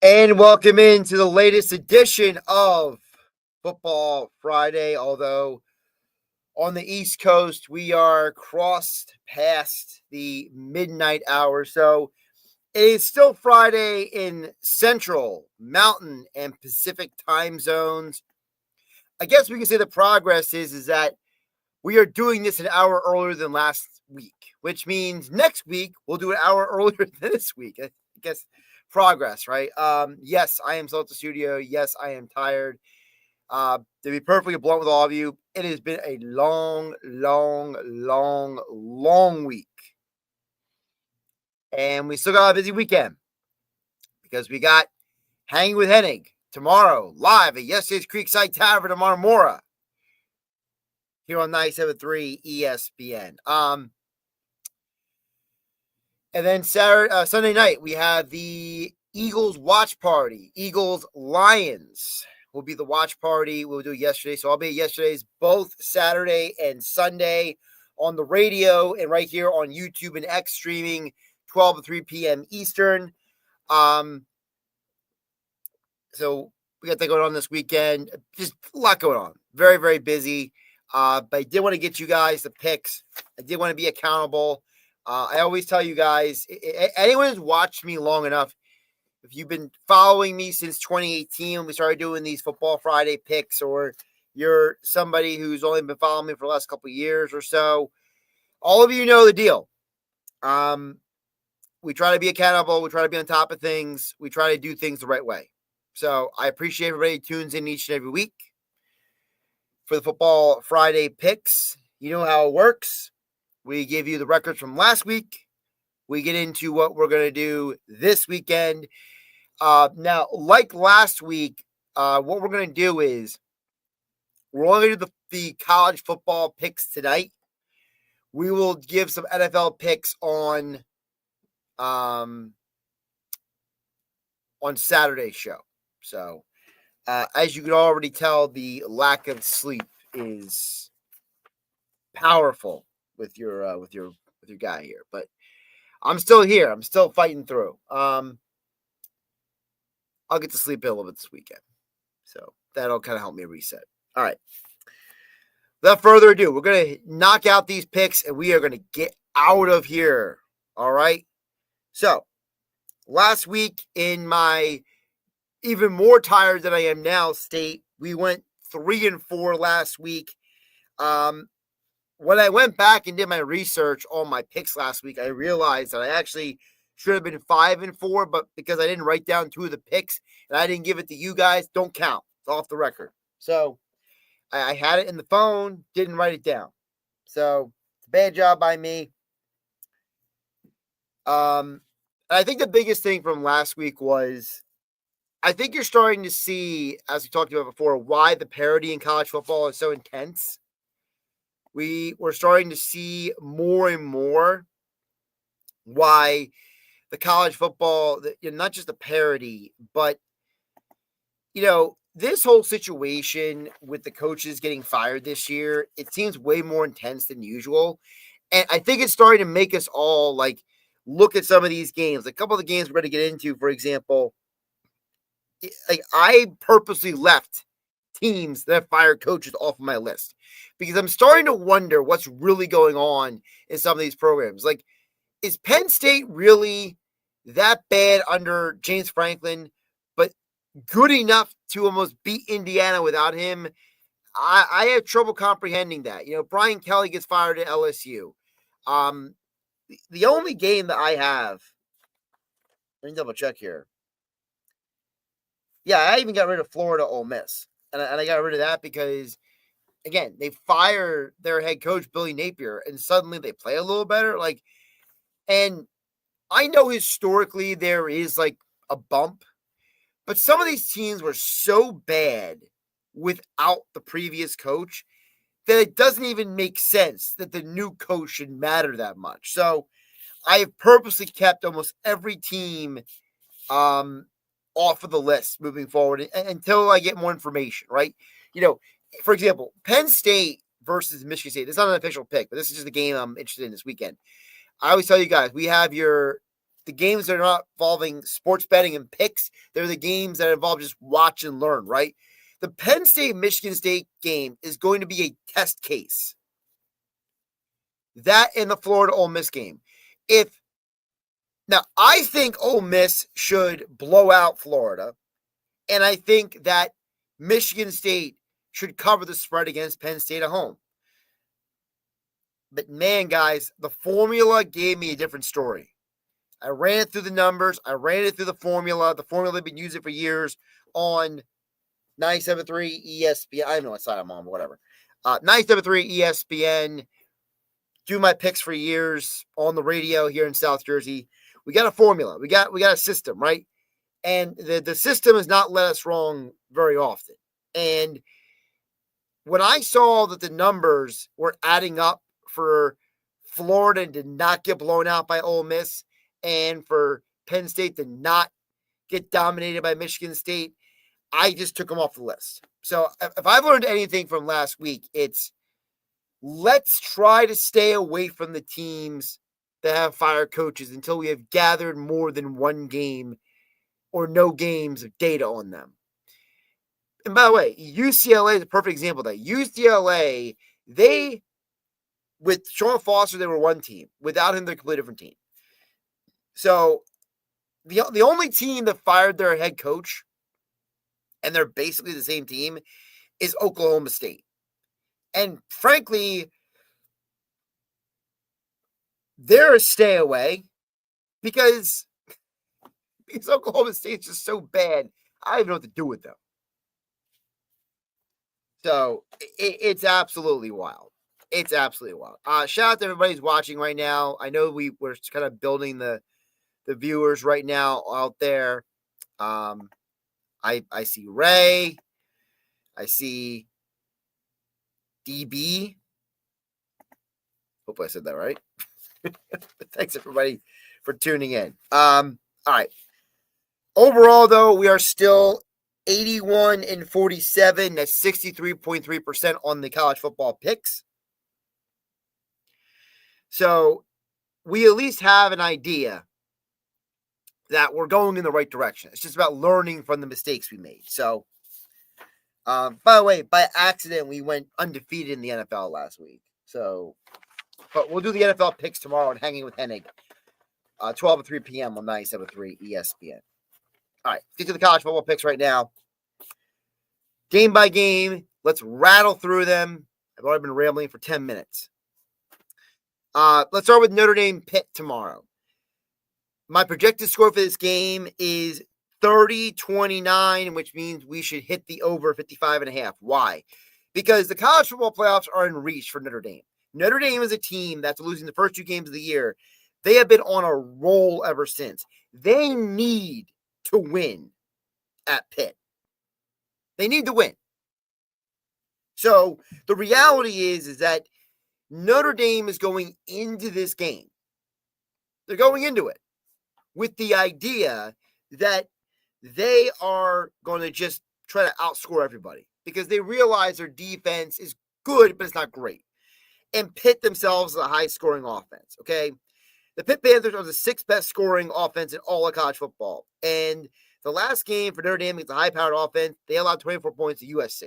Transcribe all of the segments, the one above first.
And welcome into the latest edition of Football Friday. Although on the East Coast, we are crossed past the midnight hour. So it is still Friday in Central, Mountain, and Pacific time zones. I guess we can say the progress is that we are doing this an hour earlier than last week, which means next week we'll do an hour earlier than this week. I guess progress, right? Yes, I am still at the studio. Yes, I am tired. To be perfectly blunt with all of you, it has been a long week. And we still got a busy weekend because we got Hanging with Hennig tomorrow, live at yesterday's Creekside Tavern in Marmora here on 97.3 ESPN. And then Sunday night, we have the Eagles watch party. Eagles Lions will be the watch party. We'll do it yesterday. So I'll be at yesterday's both Saturday and Sunday on the radio and right here on YouTube and X streaming 12 to 3 p.m. Eastern. So we got that going on this weekend. Just a lot going on. Very, very busy. But I did want to get you guys the picks. I did want to be accountable. I always tell you guys, anyone who's watched me long enough, if you've been following me since 2018 when we started doing these Football Friday picks, or you're somebody who's only been following me for the last couple of years or so, all of you know the deal. We try to be accountable. We try to be on top of things. We try to do things the right way. So I appreciate everybody who tunes in each and every week for the Football Friday picks. You know how it works. We give you the records from last week. We get into what we're going to do this weekend. Now, like last week, what we're going to do is we're only going to do the college football picks tonight. We will give some NFL picks on Saturday's show. So, as you can already tell, the lack of sleep is powerful with your guy here, but I'm still here. I'm still fighting through. I'll get to sleep in a little bit this weekend, so that'll kind of help me reset. All right. Without further ado, we're gonna knock out these picks and we are gonna get out of here. All right. So last week in my even more tired than I am now state, we went 3-4 last week. When I went back and did my research on my picks last week, I realized that I actually should have been 5-4, but because I didn't write down two of the picks and I didn't give it to you guys, don't count. It's off the record. So I had it in the phone, didn't write it down. So it's a bad job by me. I think the biggest thing from last week was I think you're starting to see, as we talked about before, why the parity in college football is so intense. We're starting to see more and more why the college football, not just the parity, but, this whole situation with the coaches getting fired this year, it seems way more intense than usual. And I think it's starting to make us all look at some of these games. A couple of the games we're going to get into, for example, I purposely left teams that have fired coaches off of my list because I'm starting to wonder what's really going on in some of these programs. Is Penn State really that bad under James Franklin, but good enough to almost beat Indiana without him? I have trouble comprehending that. Brian Kelly gets fired at LSU. The only game that I have, let me double check here. Yeah, I even got rid of Florida Ole Miss. And I got rid of that because, again, they fire their head coach, Billy Napier, and suddenly they play a little better. And I know historically there is a bump, but some of these teams were so bad without the previous coach that it doesn't even make sense that the new coach should matter that much. So I have purposely kept almost every team off of the list moving forward until I get more information, right? For example, Penn State versus Michigan State. This is not an official pick, but this is just the game I'm interested in this weekend. I always tell you guys, we have your the games that are not involving sports betting and picks. They're the games that involve just watch and learn, right? The Penn State-Michigan State game is going to be a test case. That and the Florida Ole Miss game. Now, I think Ole Miss should blow out Florida, and I think that Michigan State should cover the spread against Penn State at home. But man, guys, the formula gave me a different story. I ran it through the numbers. I ran it through the formula. The formula they've been using for years on 97.3 ESPN. I don't know what side I'm on, but whatever. 97.3 ESPN. Do my picks for years on the radio here in South Jersey. We got a formula. We got a system, right? And the system has not let us wrong very often. And when I saw that the numbers were adding up for Florida to not get blown out by Ole Miss and for Penn State to not get dominated by Michigan State, I just took them off the list. So if I've learned anything from last week, it's let's try to stay away from the teams that have fired coaches until we have gathered more than one game or no games of data on them. And by the way, UCLA is a perfect example of that. UCLA, with Sean Foster, they were one team. Without him, they're a completely different team. So the only team that fired their head coach, and they're basically the same team, is Oklahoma State. And frankly, they're a stay away because Oklahoma State's just so bad. I don't even know what to do with them. So it's absolutely wild. It's absolutely wild. Shout out to everybody who's watching right now. I know we're kind of building the viewers right now out there. I see Ray. I see DB. Hope I said that right. Thanks everybody for tuning in. All right. Overall, though, we are still 81-47. That's 63.3% on the college football picks. So we at least have an idea that we're going in the right direction. It's just about learning from the mistakes we made. So, by the way, by accident, we went undefeated in the NFL last week. So, but we'll do the NFL picks tomorrow and Hanging with Hennig, 12 to 3 p.m. on 97.3 ESPN. All right, get to the college football picks right now. Game by game, let's rattle through them. I've already been rambling for 10 minutes. Let's start with Notre Dame Pitt tomorrow. My projected score for this game is 30-29, which means we should hit the over 55.5. Why? Because the college football playoffs are in reach for Notre Dame. Notre Dame is a team that's losing the first two games of the year. They have been on a roll ever since. They need to win at Pitt. They need to win. So the reality is that Notre Dame is going into this game. They're going into it with the idea that they are going to just try to outscore everybody because they realize their defense is good, but it's not great. And Pitt themselves is a high-scoring offense, okay? The Pitt Panthers are the sixth best scoring offense in all of college football. And the last game for Notre Dame against a high-powered offense, they allowed 24 points to USC.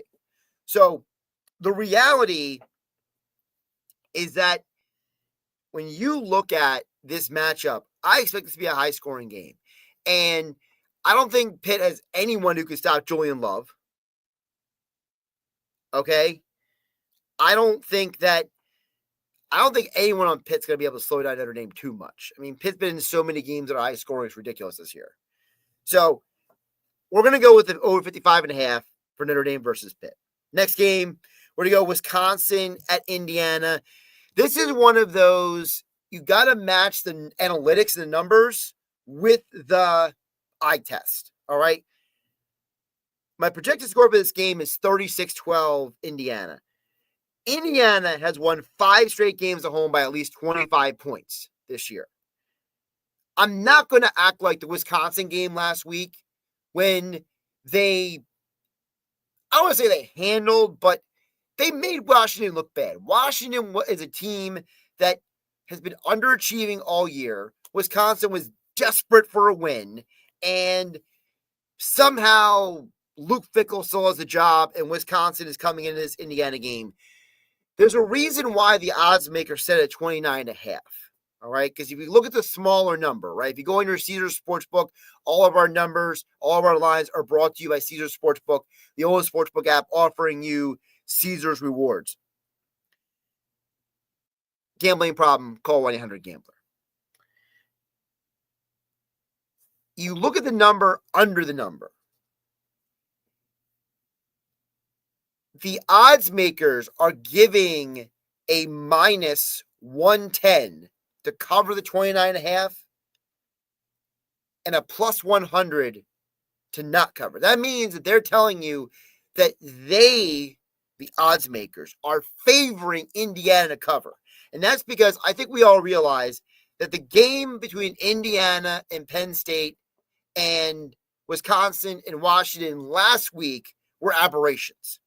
So the reality is that when you look at this matchup, I expect this to be a high-scoring game. And I don't think Pitt has anyone who can stop Julian Love. Okay? I don't think anyone on Pitt's going to be able to slow down Notre Dame too much. I mean, Pitt's been in so many games that are high-scoring. It's ridiculous this year. So we're going to go with the over 55.5 for Notre Dame versus Pitt. Next game, we're going to go Wisconsin at Indiana. This is one of those, you got to match the analytics and the numbers with the eye test, all right? My projected score for this game is 36-12 Indiana. Indiana has won 5 straight games at home by at least 25 points this year. I'm not going to act like the Wisconsin game last week when I don't want to say they handled, but they made Washington look bad. Washington is a team that has been underachieving all year. Wisconsin was desperate for a win, and somehow Luke Fickell still has a job and Wisconsin is coming into this Indiana game. There's a reason why the odds maker set at 29.5. All right. Because if you look at the smaller number, right? If you go into your Caesars Sportsbook, all of our numbers, all of our lines are brought to you by Caesars Sportsbook, the oldest sportsbook app offering you Caesars rewards. Gambling problem, call 1-800-GAMBLER. You look at the number under the number. The odds makers are giving a minus 110 to cover the 29.5 and a plus 100 to not cover. That means that they're telling you that they, the odds makers, are favoring Indiana to cover. And that's because I think we all realize that the game between Indiana and Penn State and Wisconsin and Washington last week were aberrations.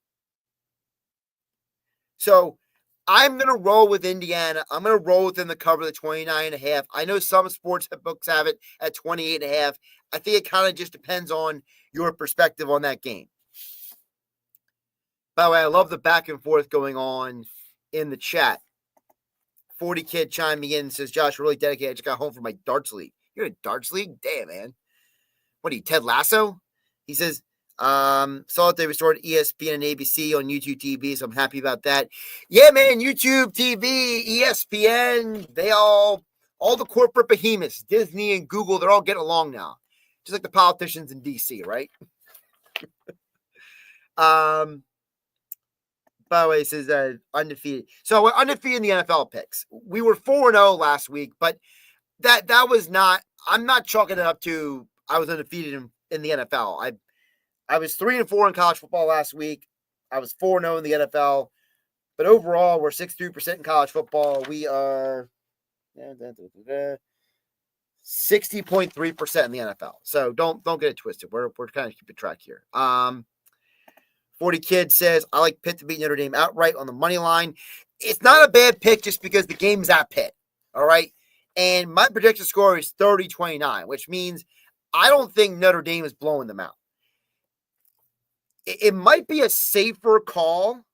So I'm going to roll with Indiana. I'm going to roll with them to cover the 29.5. I know some sports books have it at 28.5. I think it kind of just depends on your perspective on that game. By the way, I love the back and forth going on in the chat. 40 Kid chiming in and says, Josh, really dedicated. I just got home from my darts league. You're in a darts league? Damn, man. What are you, Ted Lasso? He says, saw that they restored ESPN and ABC on YouTube TV, so I'm happy about that. Yeah, man, YouTube TV, ESPN, they all the corporate behemoths, Disney and Google, they're all getting along now. Just like the politicians in DC, right? By the way, it says undefeated. So we're undefeated in the NFL picks. We were 4-0 last week, but that was not, I'm not chalking it up to I was undefeated in the NFL. I was 3-4 in college football last week. I was 4-0 in the NFL. But overall, we're 63% in college football. We are 60.3% in the NFL. So don't get it twisted. We're kind of keeping track here. 40 Kid says, I like Pitt to beat Notre Dame outright on the money line. It's not a bad pick just because the game's at Pitt. All right. And my projected score is 30-29, which means I don't think Notre Dame is blowing them out. It might be a safer call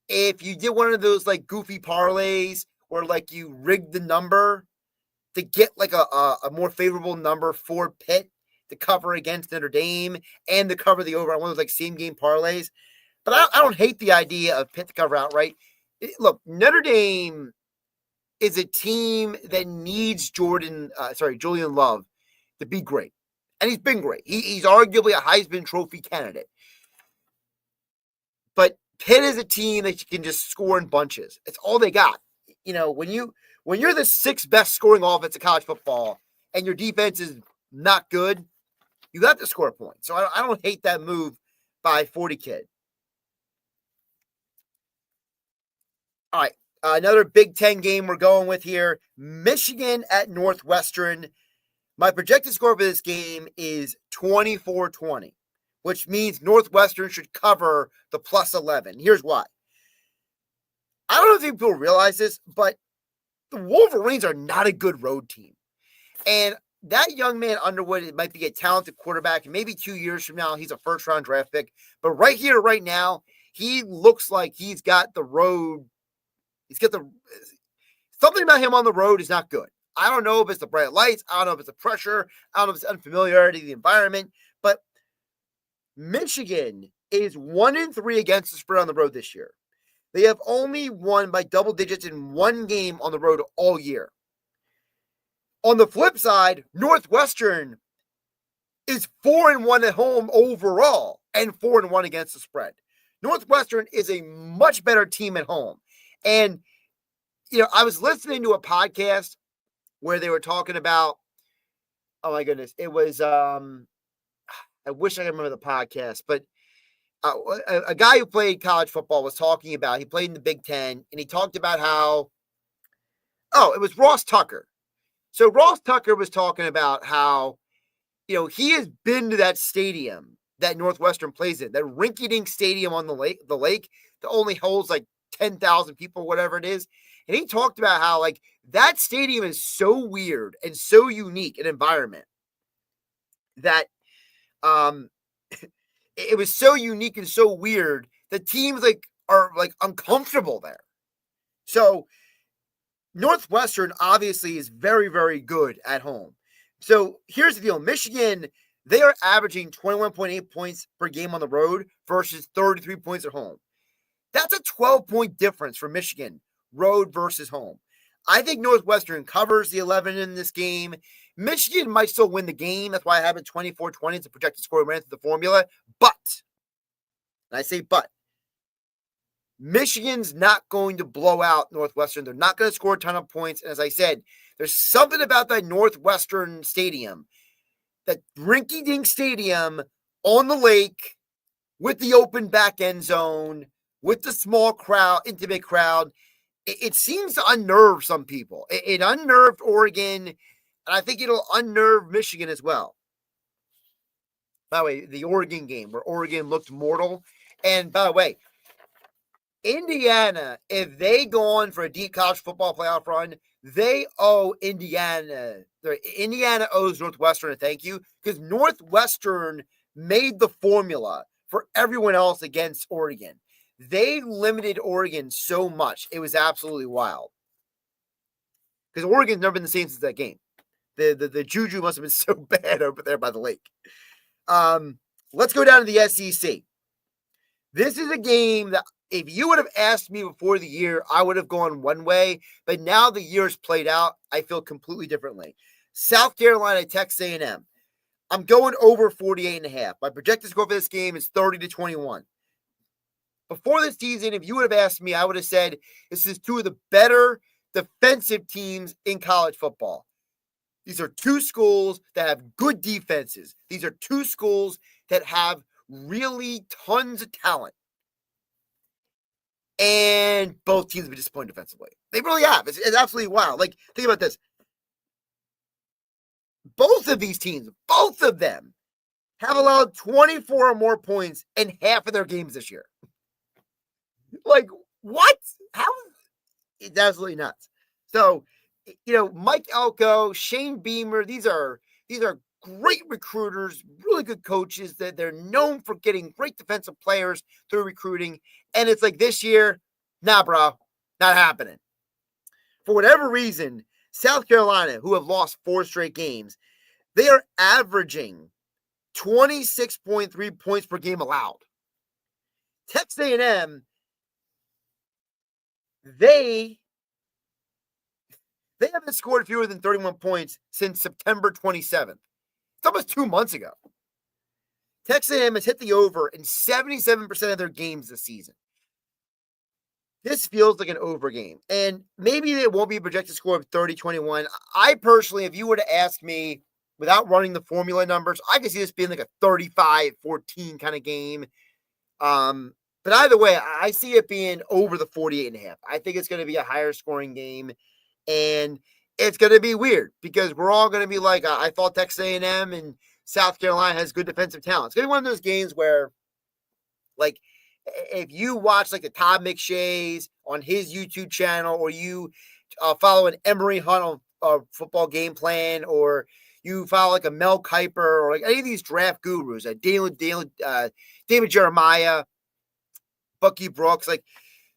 if you did one of those like goofy parlays where like you rigged the number to get like a more favorable number for Pitt to cover against Notre Dame and to cover the over on one of those like same game parlays. But I don't hate the idea of Pitt to cover outright. Look, Notre Dame is a team that needs Julian Love to be great. And he's been great. He's arguably a Heisman Trophy candidate. But Pitt is a team that you can just score in bunches. It's all they got. You know, when you're the sixth best scoring offense in college football and your defense is not good, you got to score points. So I don't hate that move by 40 Kid. All right. Another Big Ten game we're going with here. Michigan at Northwestern. My projected score for this game is 24-20, which means Northwestern should cover the plus 11. Here's why. I don't know if people realize this, but the Wolverines are not a good road team. And that young man, Underwood, might be a talented quarterback. And maybe 2 years from now, he's a first-round draft pick. But right here, right now, he looks like he's got the road. Something about him on the road is not good. I don't know if it's the bright lights. I don't know if it's the pressure. I don't know if it's unfamiliarity of the environment. But Michigan is 1-3 against the spread on the road this year. They have only won by double digits in one game on the road all year. On the flip side, Northwestern is 4-1 at home overall and 4-1 against the spread. Northwestern is a much better team at home. And, you know, I was listening to a podcast where they were talking about, oh my goodness, it was, I wish I could remember the podcast, but a guy who played college football was talking about, he played in the Big Ten, and he talked about how, it was Ross Tucker. So Ross Tucker was talking about how, you know, he has been to that stadium that Northwestern plays in, that rinky-dink stadium on the lake that only holds like 10,000 people, whatever it is. And he talked about how, like, that stadium is so weird and so unique an environment that it was so unique and so weird that teams are uncomfortable there. So Northwestern obviously is very, very good at home. So here's the deal. Michigan, they are averaging 21.8 points per game on the road versus 33 points at home. That's a 12-point difference for Michigan, road versus home. I think Northwestern covers the 11 in this game. Michigan might still win the game. That's why I have it 24-20. It's a projected score ran through the formula. But, and I say but, Michigan's not going to blow out Northwestern. They're not going to score a ton of points. And as I said, there's something about that Northwestern stadium, that rinky-dink stadium on the lake with the open back end zone, with the small crowd, intimate crowd. It seems to unnerve some people. It unnerved Oregon, and I think it'll unnerve Michigan as well. By the way, the Oregon game where Oregon looked mortal. And by the way, Indiana, if they go on for a deep college football playoff run, they owe Indiana. Indiana owes Northwestern a thank you, because Northwestern made the formula for everyone else against Oregon. They limited Oregon so much. It was absolutely wild. Because Oregon's never been the same since that game. The juju must have been so bad over there by the lake. Let's go down to the SEC. This is a game that if you would have asked me before the year, I would have gone one way. But now the year's played out, I feel completely differently. South Carolina, Texas A&M. I'm going over 48.5. My projected score for this game is 30-21. Before this season, if you would have asked me, I would have said this is two of the better defensive teams in college football. These are two schools that have good defenses. These are two schools that have really tons of talent. And both teams have been disappointed defensively. They really have. It's absolutely wild. Like, think about this. Both of these teams, both of them, have allowed 24 or more points in half of their games this year. Like, what? How? It's absolutely nuts. So, Mike Elko, Shane Beamer, these are great recruiters, really good coaches. That they're known for getting great defensive players through recruiting. And it's like this year, nah, bro, not happening. For whatever reason, South Carolina, who have lost 4 straight games, they are averaging 26.3 points per game allowed. Texas A&M, they haven't scored fewer than 31 points since September 27th. It's almost 2 months ago. Texas A&M has hit the over in 77% of their games this season. This feels like an over game. And maybe it won't be a projected score of 30-21. I personally, if you were to ask me without running the formula numbers, I could see this being like a 35-14 kind of game. But either way, I see it being over the 48.5. I think it's going to be a higher scoring game. And it's going to be weird because we're all going to be like, I thought Texas A&M and South Carolina has good defensive talent. It's going to be one of those games where, like, if you watch like the Todd McShays on his YouTube channel, or you follow an Emory Hunt on Football Game Plan, or you follow like a Mel Kiper, or like any of these draft gurus, David Jeremiah, Bucky Brooks, like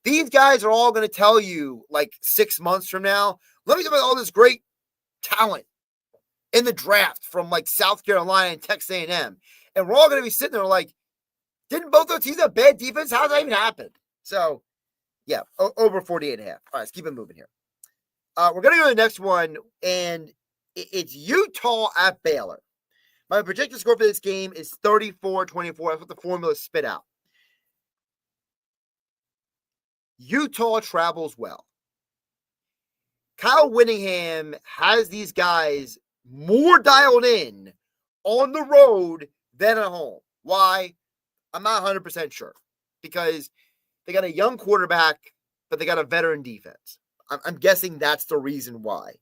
these guys are all going to tell you like 6 months from now, let me talk about all this great talent in the draft from like South Carolina and Texas A&M. And we're all going to be sitting there like, didn't both those teams have bad defense? How did that even happen? So, yeah, over 48.5. All right, let's keep it moving here. We're going to go to the next one, and it's Utah at Baylor. My projected score for this game is 34-24. That's what the formula spit out. Utah travels well. Kyle Whittingham has these guys more dialed in on the road than at home. Why? I'm not 100% sure, because they got a young quarterback, but they got a veteran defense. I'm guessing that's the reason why.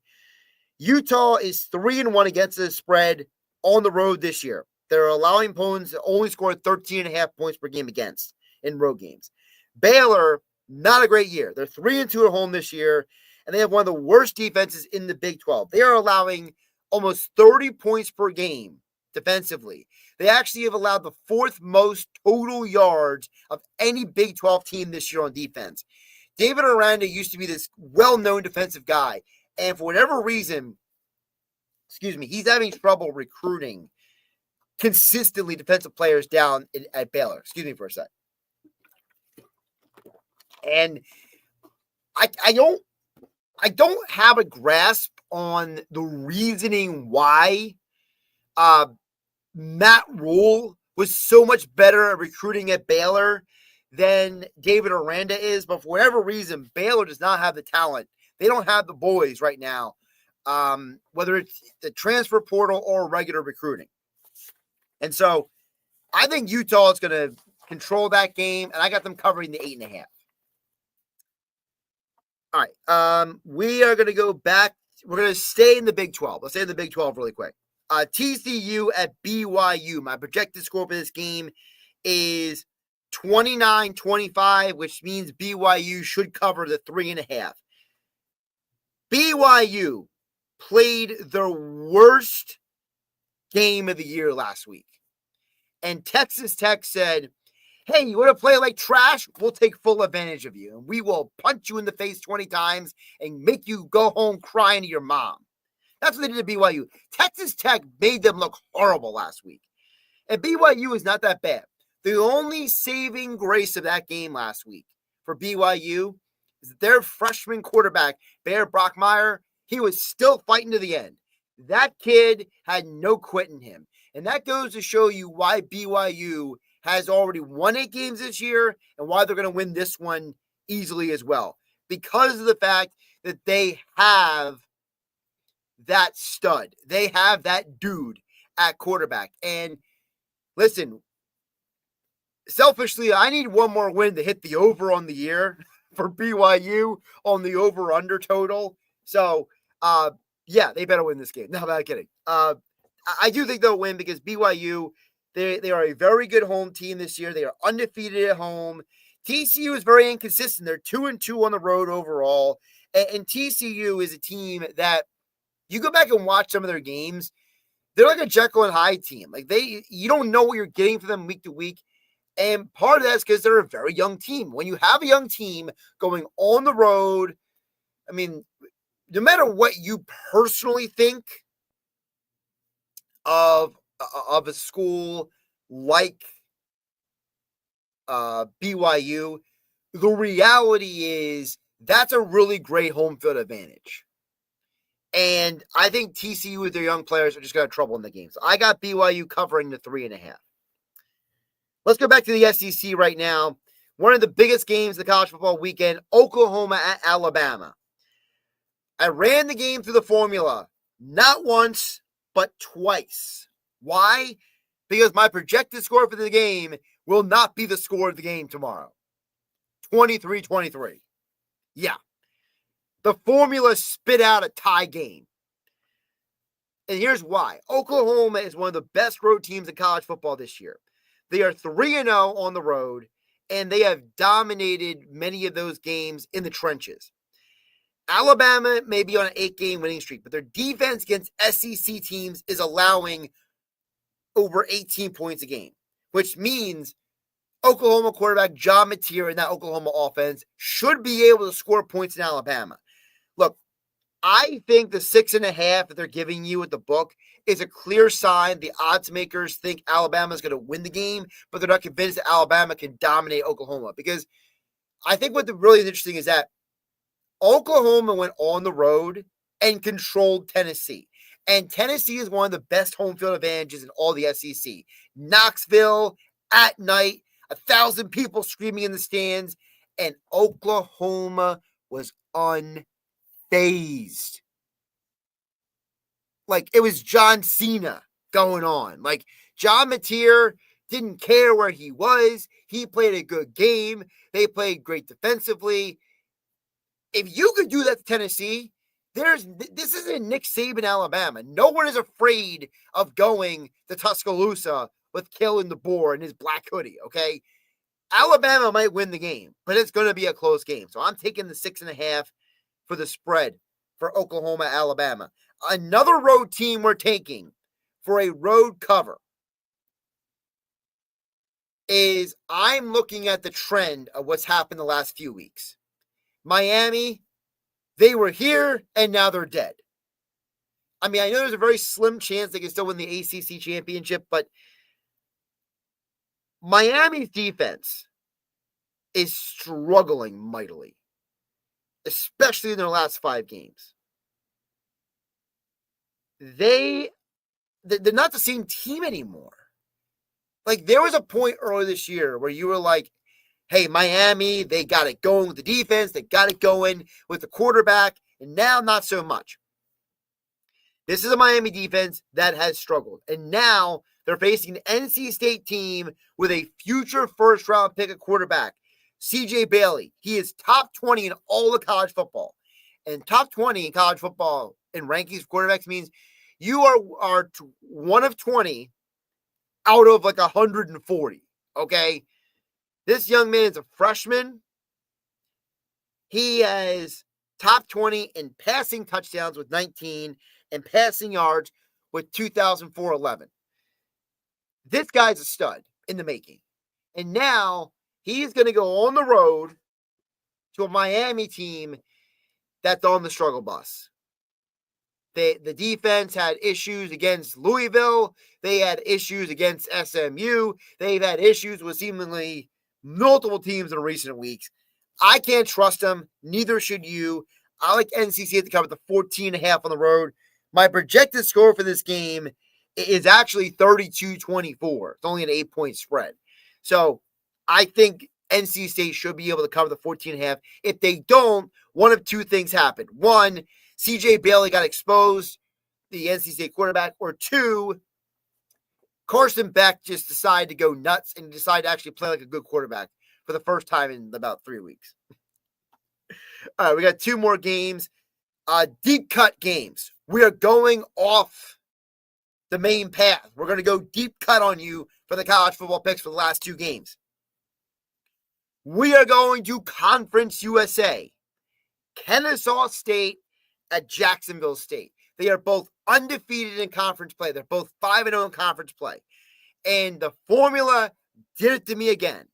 Utah is 3-1 against the spread on the road this year. They're allowing opponents to only score 13.5 points per game against in road games. Baylor Not a great year. They're 3-2 at home this year, and they have one of the worst defenses in the Big 12. They are allowing almost 30 points per game defensively. They actually have allowed the fourth most total yards of any Big 12 team this year on defense. David Aranda used to be this well-known defensive guy, and for whatever reason, he's having trouble recruiting consistently defensive players down at Baylor. Excuse me for a sec. And I don't have a grasp on the reasoning why Matt Rule was so much better at recruiting at Baylor than David Aranda is, but for whatever reason, Baylor does not have the talent. They don't have the boys right now, whether it's the transfer portal or regular recruiting. And so I think Utah is going to control that game, and I got them covering the 8.5. All right, we are going to go back. We're going to stay in the Big 12. Let's stay in the Big 12 really quick. TCU at BYU. My projected score for this game is 29-25, which means BYU should cover the 3.5. BYU played their worst game of the year last week. And Texas Tech said, hey, you want to play like trash? We'll take full advantage of you. And we will punch you in the face 20 times and make you go home crying to your mom. That's what they did to BYU. Texas Tech made them look horrible last week. And BYU is not that bad. The only saving grace of that game last week for BYU is that their freshman quarterback, Bear Brockmeyer, he was still fighting to the end. That kid had no quit in him. And that goes to show you why BYU has already won 8 games this year and why they're going to win this one easily as well. Because of the fact that they have that stud. They have that dude at quarterback. And listen, selfishly, I need one more win to hit the over on the year for BYU on the over-under total. So, yeah, they better win this game. No, I'm not kidding. I do think they'll win because BYU, they are a very good home team this year. They are undefeated at home. TCU is very inconsistent. They're 2-2 on the road overall. And TCU is a team that you go back and watch some of their games, they're like a Jekyll and Hyde team. Like you don't know what you're getting from them week to week. And part of that is because they're a very young team. When you have a young team going on the road, I mean, no matter what you personally think of a school like BYU, the reality is that's a really great home field advantage. And I think TCU with their young players are just going to have trouble in the game. So I got BYU covering the 3.5. Let's go back to the SEC right now. One of the biggest games of the college football weekend, Oklahoma at Alabama. I ran the game through the formula, not once, but twice. Why? Because my projected score for the game will not be the score of the game tomorrow. 23-23. Yeah. The formula spit out a tie game. And here's why. Oklahoma is one of the best road teams in college football this year. They are 3-0 on the road, and they have dominated many of those games in the trenches. Alabama may be on an 8-game winning streak, but their defense against SEC teams is allowing over 18 points a game, which means Oklahoma quarterback John Mateer and that Oklahoma offense should be able to score points in Alabama. Look, I think the 6.5 that they're giving you at the book is a clear sign the odds makers think Alabama is going to win the game, but they're not convinced that Alabama can dominate Oklahoma. Because I think what really is interesting is that Oklahoma went on the road and controlled Tennessee. And Tennessee is one of the best home field advantages in all the SEC. Knoxville at night, 1,000 people screaming in the stands, and Oklahoma was unfazed. Like it was John Cena going on. Like John Mateer didn't care where he was. He played a good game. They played great defensively. If you could do that to Tennessee, this isn't Nick Saban, Alabama. No one is afraid of going to Tuscaloosa with Kalen DeBoer and his black hoodie, okay? Alabama might win the game, but it's going to be a close game. So I'm taking the 6.5 for the spread for Oklahoma, Alabama. Another road team we're taking for a road cover is I'm looking at the trend of what's happened the last few weeks. Miami, they were here and now they're dead. I mean, I know there's a very slim chance they can still win the ACC championship, but Miami's defense is struggling mightily, especially in their last 5 games. They're not the same team anymore. Like, there was a point earlier this year where you were like, hey, Miami, they got it going with the defense. They got it going with the quarterback. And now, not so much. This is a Miami defense that has struggled. And now they're facing an NC State team with a future first-round pick at quarterback, C.J. Bailey. He is top 20 in all of college football. And top 20 in college football in rankings for quarterbacks means you are one of 20 out of like 140, okay? This young man is a freshman. He has top 20 in passing touchdowns with 19 and passing yards with 2,411. This guy's a stud in the making. And now he's going to go on the road to a Miami team that's on the struggle bus. The defense had issues against Louisville. They had issues against SMU. They've had issues with seemingly multiple teams in recent weeks. I can't trust them. Neither should you. I like NC State to cover the 14.5 on the road. My projected score for this game is actually 32-24. It's only an 8-point spread. So I think NC State should be able to cover the 14.5. If they don't, one of two things happen. One, C.J. Bailey got exposed, the NC State quarterback. Or two, Carson Beck just decided to go nuts and decide to actually play like a good quarterback for the first time in about 3 weeks. All right, we got 2 more games. Deep cut games. We are going off the main path. We're going to go deep cut on you for the college football picks for the last 2 games. We are going to Conference USA. Kennesaw State at Jacksonville State. They are both undefeated in conference play. They're both 5-0 in conference play. And the formula did it to me again.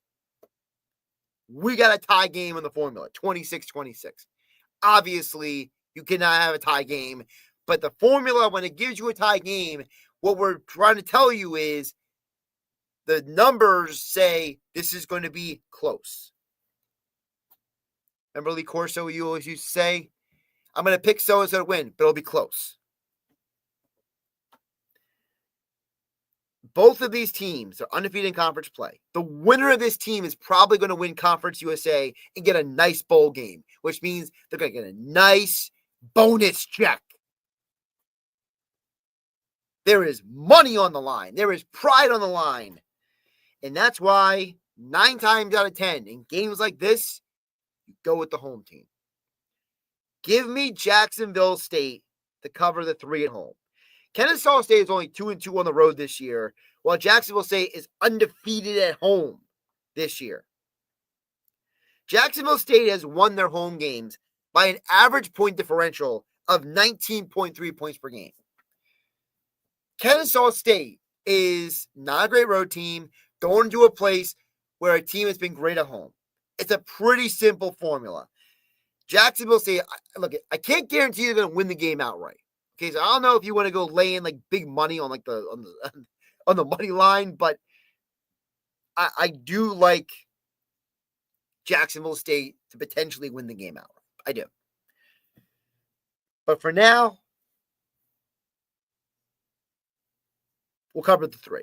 We got a tie game in the formula, 26-26. Obviously, you cannot have a tie game. But the formula, when it gives you a tie game, what we're trying to tell you is the numbers say this is going to be close. Remember Lee Corso, you always used to say, I'm going to pick so-and-so to win, but it'll be close. Both of these teams are undefeated in conference play. The winner of this team is probably going to win Conference USA and get a nice bowl game, which means they're going to get a nice bonus check. There is money on the line. There is pride on the line. And that's why 9 times out of 10 in games like this, you go with the home team. Give me Jacksonville State to cover the 3 at home. Kennesaw State is only 2-2 on the road this year, while Jacksonville State is undefeated at home this year. Jacksonville State has won their home games by an average point differential of 19.3 points per game. Kennesaw State is not a great road team going to a place where a team has been great at home. It's a pretty simple formula. Jacksonville State, look, I can't guarantee they're going to win the game outright. Okay, so I don't know if you want to go lay in like big money on like on the money line, but I do like Jacksonville State to potentially win the game outright. I do. But for now, we'll cover the 3.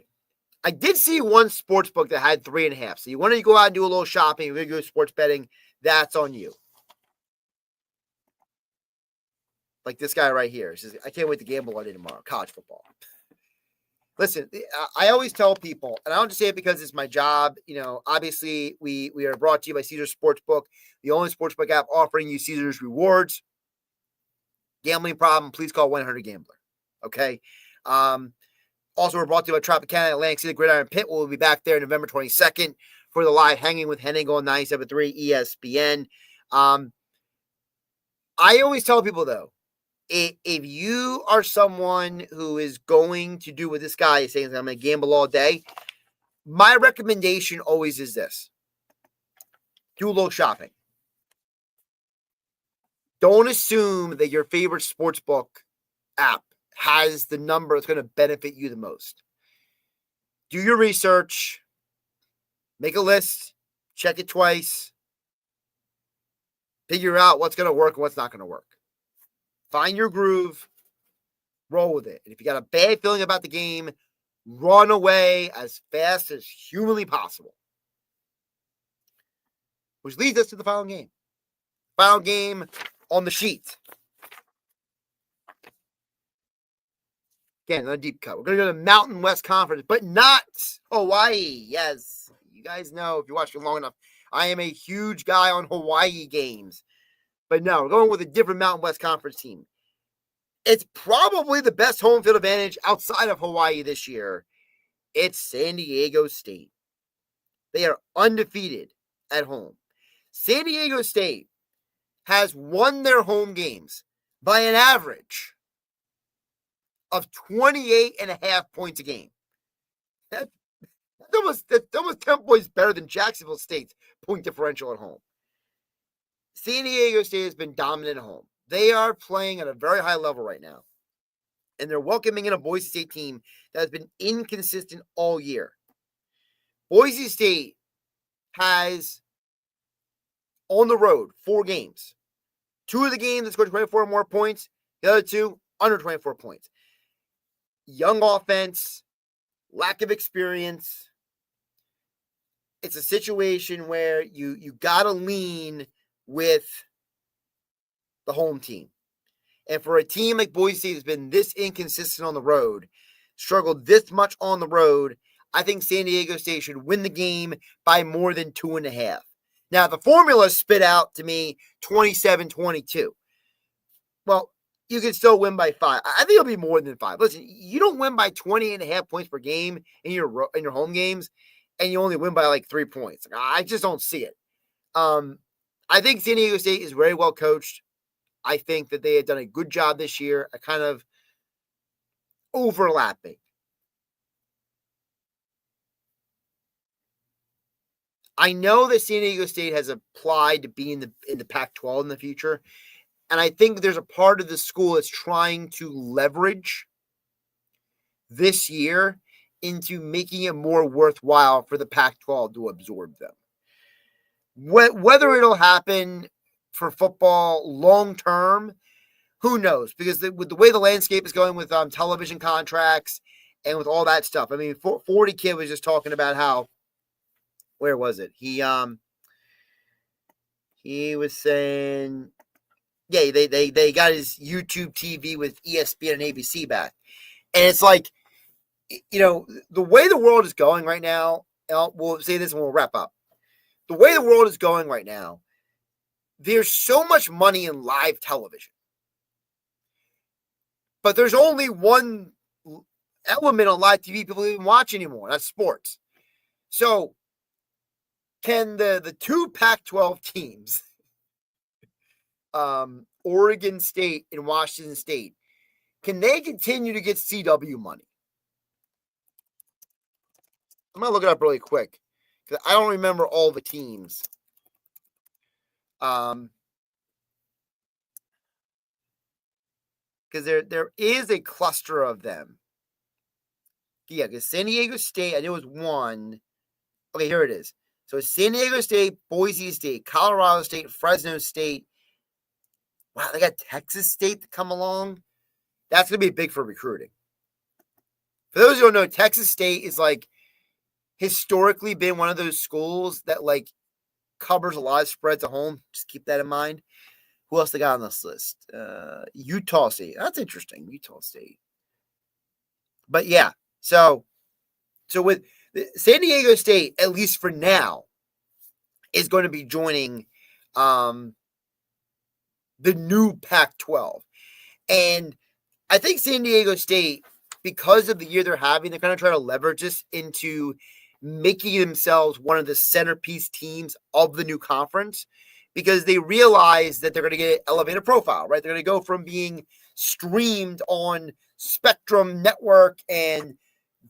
I did see one sportsbook that had 3.5. So you want to go out and do a little shopping, you're going to go sports betting, that's on you. Like this guy right here. Says, I can't wait to gamble on it tomorrow. College football. Listen, I always tell people, and I don't just say it because it's my job. You know, obviously, we are brought to you by Caesars Sportsbook, the only sportsbook app offering you Caesars rewards. Gambling problem, please call 1-800-GAMBLER. Okay? Also, we're brought to you by Tropicana Atlantic City, Gridiron Pit. We'll be back there November 22nd for the live Hanging with Hennig on 97.3 ESPN. I always tell people, though, if you are someone who is going to do what this guy is saying, I'm going to gamble all day, my recommendation always is this. Do a little shopping. Don't assume that your favorite sportsbook app has the number that's going to benefit you the most. Do your research. Make a list. Check it twice. Figure out what's going to work and what's not going to work. Find your groove. Roll with it. And if you got a bad feeling about the game, run away as fast as humanly possible. Which leads us to the final game. Final game on the sheet. Again, another deep cut. We're going to go to the Mountain West Conference, but not Hawaii. Yes, you guys know, if you watch it long enough, I am a huge guy on Hawaii games. But no, we're going with a different Mountain West Conference team. It's probably the best home field advantage outside of Hawaii this year. It's San Diego State. They are undefeated at home. San Diego State has won their home games by an average of 28.5 points a game. That's almost 10 points better than Jacksonville State's point differential at home. San Diego State has been dominant at home. They are playing at a very high level right now. And they're welcoming in a Boise State team that has been inconsistent all year. Boise State has, on the road, 4 games. 2 of the games that scored 24 or more points. The other 2, under 24 points. Young offense, lack of experience. It's a situation where you got to lean with the home team. And for a team like Boise State that's been this inconsistent on the road, struggled this much on the road, I think San Diego State should win the game by more than 2.5. Now, the formula spit out to me 27-22. Well, you can still win by 5. I think it'll be more than 5. Listen, you don't win by 20.5 points per game in your home games, and you only win by like 3 points. I just don't see it. I think San Diego State is very well coached. I think that they have done a good job this year at kind of overlapping. I know that San Diego State has applied to be in the Pac-12 in the future, and I think there's a part of the school that's trying to leverage this year into making it more worthwhile for the Pac-12 to absorb them. Whether it'll happen for football long term, who knows? Because with the way the landscape is going with television contracts and with all that stuff. I mean, 40 Kid was just talking about how, where was it? He was saying, yeah, they got his YouTube TV with ESPN and ABC back. And it's like, you know, the way the world is going right now, we'll say this and we'll wrap up. The way the world is going right now, there's so much money in live television. But there's only one element on live TV people even watch anymore. That's sports. So can the 2 Pac-12 teams, Oregon State and Washington State, can they continue to get CW money? I'm going to look it up really quick because I don't remember all the teams. Because there is a cluster of them. Yeah, because San Diego State, I knew it was one. Okay, here it is. So it's San Diego State, Boise State, Colorado State, Fresno State. Wow, they got Texas State to come along. That's going to be big for recruiting. For those who don't know, Texas State is like historically been one of those schools that like covers a lot of spreads at home. Just keep that in mind. Who else they got on this list? Utah State. That's interesting. Utah State. But yeah, so with San Diego State, at least for now, is going to be joining the new Pac-12. And I think San Diego State, because of the year they're having, they're going to try to leverage this into making themselves one of the centerpiece teams of the new conference because they realize that they're going to get an elevated profile, right? They're going to go from being streamed on Spectrum Network and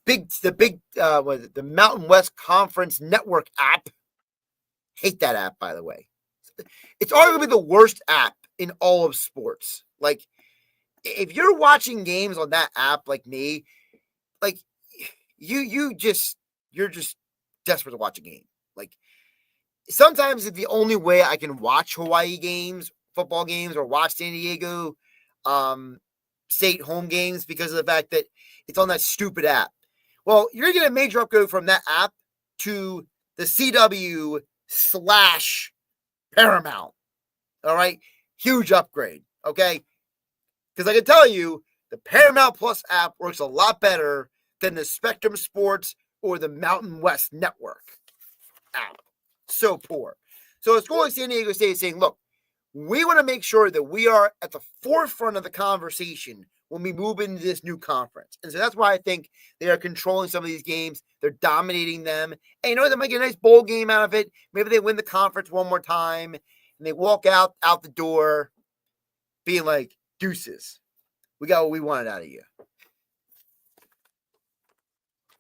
the Mountain West Conference Network app. Hate that app, by the way. It's arguably the worst app in all of sports. Like, if you're watching games on that app, like me, like you're just desperate to watch a game. Like, sometimes it's the only way I can watch Hawaii games, football games, or watch San Diego State home games because of the fact that it's on that stupid app. Well, you're going to get a major upgrade from that app to the CW/Paramount. All right? Huge upgrade, okay? Because I can tell you, the Paramount Plus app works a lot better than the Spectrum Sports or the Mountain West Network app. So poor. So a school like San Diego State is saying, look, we want to make sure that we are at the forefront of the conversation when we move into this new conference. And so that's why I think they are controlling some of these games. They're dominating them. And you know, they might get a nice bowl game out of it. Maybe they win the conference one more time and they walk out the door being like, deuces. We got what we wanted out of you.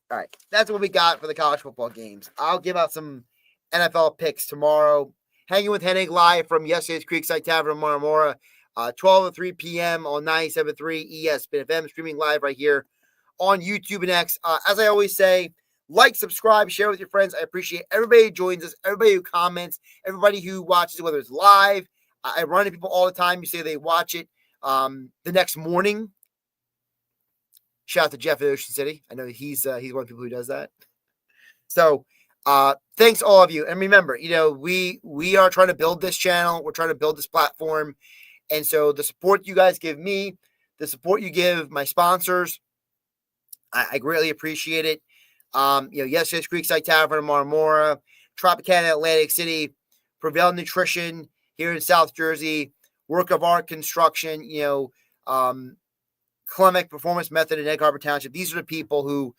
All right. That's what we got for the college football games. I'll give out some NFL picks tomorrow. Hanging with Hennig live from yesterday's Creekside Tavern in Maramora, 12 to 3 p.m. on 97.3 ESPN FM, streaming live right here on YouTube and X. As I always say, like, subscribe, share with your friends. I appreciate everybody who joins us, everybody who comments, everybody who watches it, whether it's live. I run into people all the time who say they watch it the next morning. Shout out to Jeff at Ocean City. I know he's one of the people who does that. So, thanks all of you. And remember, you know, we are trying to build this channel. We're trying to build this platform. And so the support you guys give me, the support you give my sponsors, I greatly appreciate it. You know, yesterday's Creekside Tavern in Maramora, Tropicana Atlantic City, Prevail Nutrition here in South Jersey, Work of Art Construction, you know, Clemic Performance Method in Egg Harbor Township. These are the people who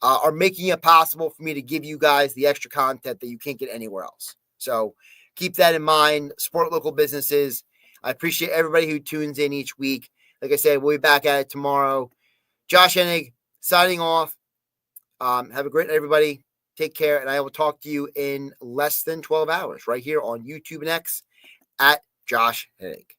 are making it possible for me to give you guys the extra content that you can't get anywhere else. So keep that in mind. Support local businesses. I appreciate everybody who tunes in each week. Like I said, we'll be back at it tomorrow. Josh Hennig signing off. Have a great night, everybody. Take care, and I will talk to you in less than 12 hours right here on YouTube and X at Josh Hennig.